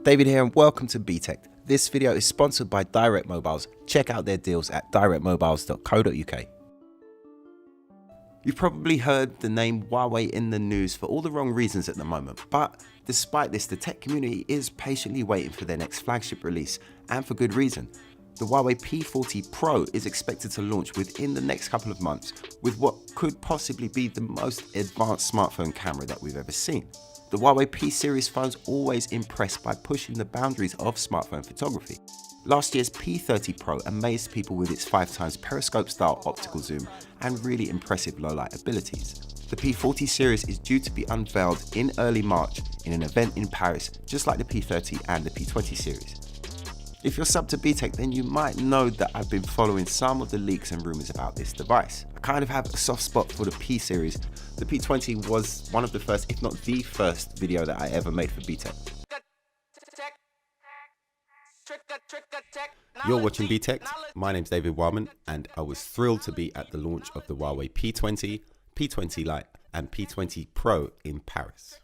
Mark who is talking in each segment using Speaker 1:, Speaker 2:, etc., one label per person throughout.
Speaker 1: David here and welcome to BTech. This video is sponsored by Direct Mobiles. Check out their deals at directmobiles.co.uk. You've probably heard the name Huawei in the news for all the wrong reasons at the moment, but despite this, the tech community is patiently waiting for their next flagship release, and for good reason. The Huawei P40 Pro is expected to launch within the next couple of months with what could possibly be the most advanced smartphone camera that we've ever seen. The Huawei P series phones always impress by pushing the boundaries of smartphone photography. Last year's P30 Pro amazed people with its 5x periscope style optical zoom and really impressive low light abilities. The P40 series is due to be unveiled in early March in an event in Paris, just like the P30 and the P20 series. If you're sub to BTech, then you might know that I've been following some of the leaks and rumors about this device. I kind of have a soft spot for the P series. The P20 was one of the first, if not the first, video that I ever made for BTech. You're watching BTech. My name's David Wildman, and I was thrilled to be at the launch of the Huawei P20, P20 Lite, and P20 Pro in Paris.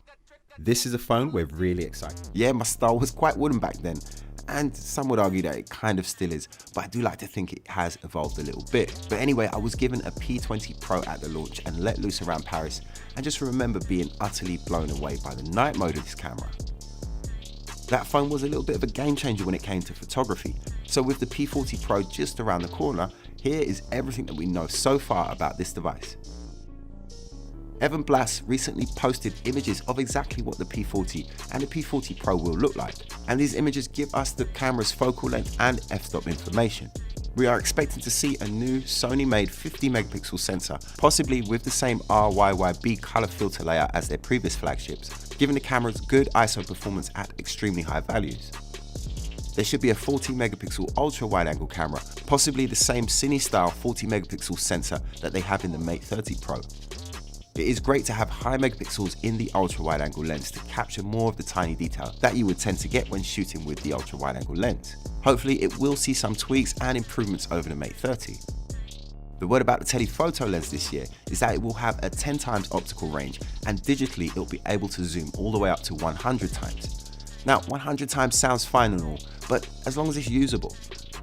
Speaker 1: This is a phone we're really excited. Yeah, my style was quite wooden back then, and some would argue that it kind of still is, but I do like to think it has evolved a little bit. But anyway, I was given a P20 Pro at the launch and let loose around Paris, and just remember being utterly blown away by the night mode of this camera. That phone was a little bit of a game changer when it came to photography. So with the P40 Pro just around the corner, here is everything that we know so far about this device. Evan Blass recently posted images of exactly what the P40 and the P40 Pro will look like, and these images give us the camera's focal length and f-stop information. We are expecting to see a new Sony-made 50 megapixel sensor, possibly with the same RYYB color filter layout as their previous flagships, giving the cameras good ISO performance at extremely high values. There should be a 40 megapixel ultra wide angle camera, possibly the same cine style 40 megapixel sensor that they have in the Mate 30 Pro. It is great to have high megapixels in the ultra wide angle lens to capture more of the tiny detail that you would tend to get when shooting with the ultra wide angle lens. Hopefully it will see some tweaks and improvements over the Mate 30. The word about the telephoto lens this year is that it will have a 10x optical range, and digitally it will be able to zoom all the way up to 100x. Now 100x sounds fine and all, but as long as it's usable.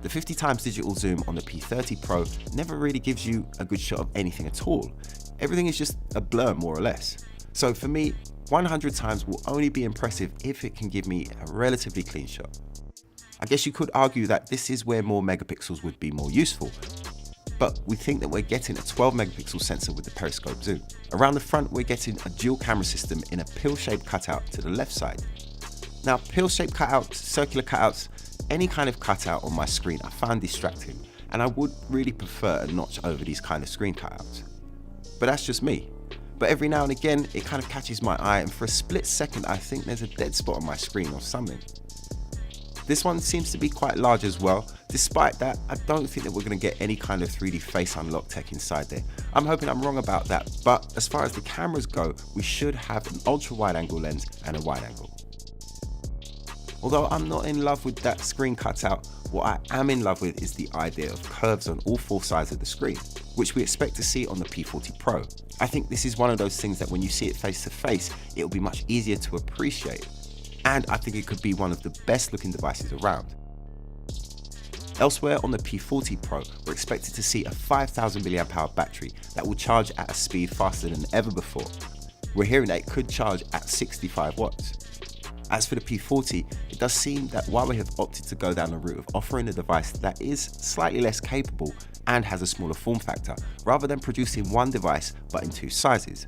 Speaker 1: The 50x digital zoom on the P30 Pro never really gives you a good shot of anything at all. Everything is just a blur more or less. So for me, 100x will only be impressive if it can give me a relatively clean shot. I guess you could argue that this is where more megapixels would be more useful, but we think that we're getting a 12 megapixel sensor with the periscope zoom. Around the front, we're getting a dual camera system in a pill-shaped cutout to the left side. Now, pill-shaped cutouts, circular cutouts, any kind of cutout on my screen I find distracting, and I would really prefer a notch over these kind of screen cutouts. But that's just me. But every now and again, it kind of catches my eye, and for a split second, I think there's a dead spot on my screen or something. This one seems to be quite large as well. Despite that, I don't think that we're going to get any kind of 3D face unlock tech inside there. I'm hoping I'm wrong about that, but as far as the cameras go, we should have an ultra wide angle lens and a wide angle. Although I'm not in love with that screen cutout, what I am in love with is the idea of curves on all four sides of the screen, which we expect to see on the P40 Pro. I think this is one of those things that when you see it face to face, it'll be much easier to appreciate. And I think it could be one of the best looking devices around. Elsewhere on the P40 Pro, we're expected to see a 5000 mAh battery that will charge at a speed faster than ever before. We're hearing that it could charge at 65 watts. As for the P40, it does seem that Huawei have opted to go down the route of offering a device that is slightly less capable and has a smaller form factor, rather than producing one device but in two sizes.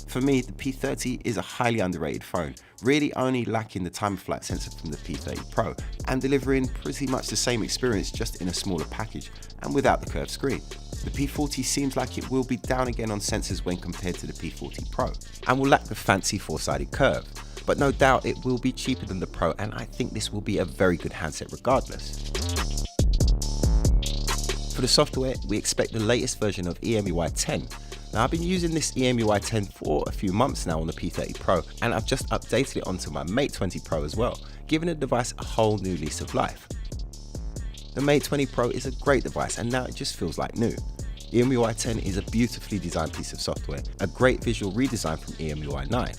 Speaker 1: For me, the P30 is a highly underrated phone, really only lacking the time-of-flight sensor from the P30 Pro, and delivering pretty much the same experience just in a smaller package and without the curved screen. The P40 seems like it will be down again on sensors when compared to the P40 Pro, and will lack the fancy four-sided curve. But no doubt it will be cheaper than the Pro, and I think this will be a very good handset regardless. For the software, we expect the latest version of EMUI 10. Now, I've been using this EMUI 10 for a few months now on the P30 Pro, and I've just updated it onto my Mate 20 Pro as well, giving the device a whole new lease of life. The Mate 20 Pro is a great device, and now it just feels like new. EMUI 10 is a beautifully designed piece of software, a great visual redesign from EMUI 9.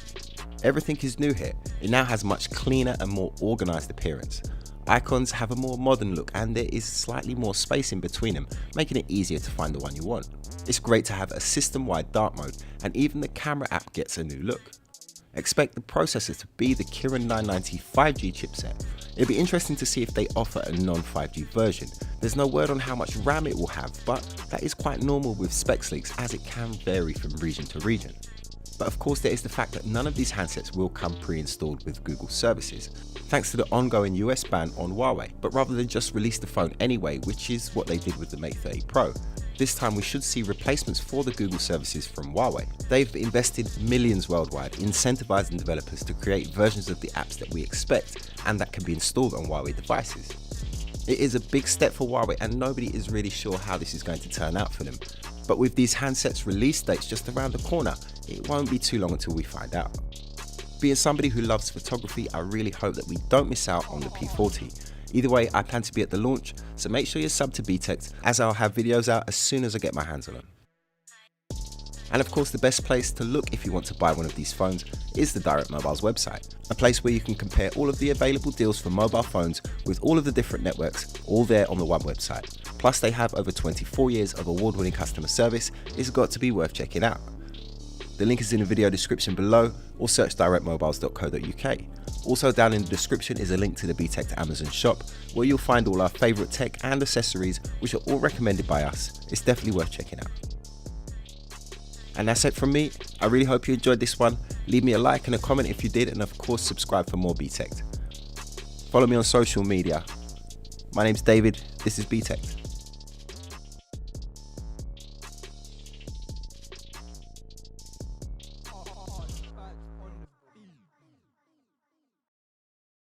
Speaker 1: Everything is new here. It now has much cleaner and more organized appearance. Icons have a more modern look and there is slightly more space in between them, making it easier to find the one you want. It's great to have a system-wide dark mode, and even the camera app gets a new look. Expect the processor to be the Kirin 990 5G chipset. It'll be interesting to see if they offer a non-5G version. There's no word on how much RAM it will have, but that is quite normal with specs leaks as it can vary from region to region. But of course there is the fact that none of these handsets will come pre-installed with Google services, thanks to the ongoing US ban on Huawei. But rather than just release the phone anyway, which is what they did with the Mate 30 Pro, this time we should see replacements for the Google services from Huawei. They've invested millions worldwide, incentivizing developers to create versions of the apps that we expect and that can be installed on Huawei devices. It is a big step for Huawei and nobody is really sure how this is going to turn out for them. But with these handsets release dates just around the corner, it won't be too long until we find out. Being somebody who loves photography, I really hope that we don't miss out on the P40. Either way, I plan to be at the launch, so make sure you're subbed to BTech as I'll have videos out as soon as I get my hands on them. And of course, the best place to look if you want to buy one of these phones is the Direct Mobile's website, a place where you can compare all of the available deals for mobile phones with all of the different networks, all there on the one website. Plus they have over 24 years of award-winning customer service. It's got to be worth checking out. The link is in the video description below, or search directmobiles.co.uk. Also down in the description is a link to the BTech Amazon shop, where you'll find all our favourite tech and accessories which are all recommended by us. It's definitely worth checking out. And that's it from me. I really hope you enjoyed this one. Leave me a like and a comment if you did, and of course subscribe for more BTech. Follow me on social media. My name's David, this is BTech.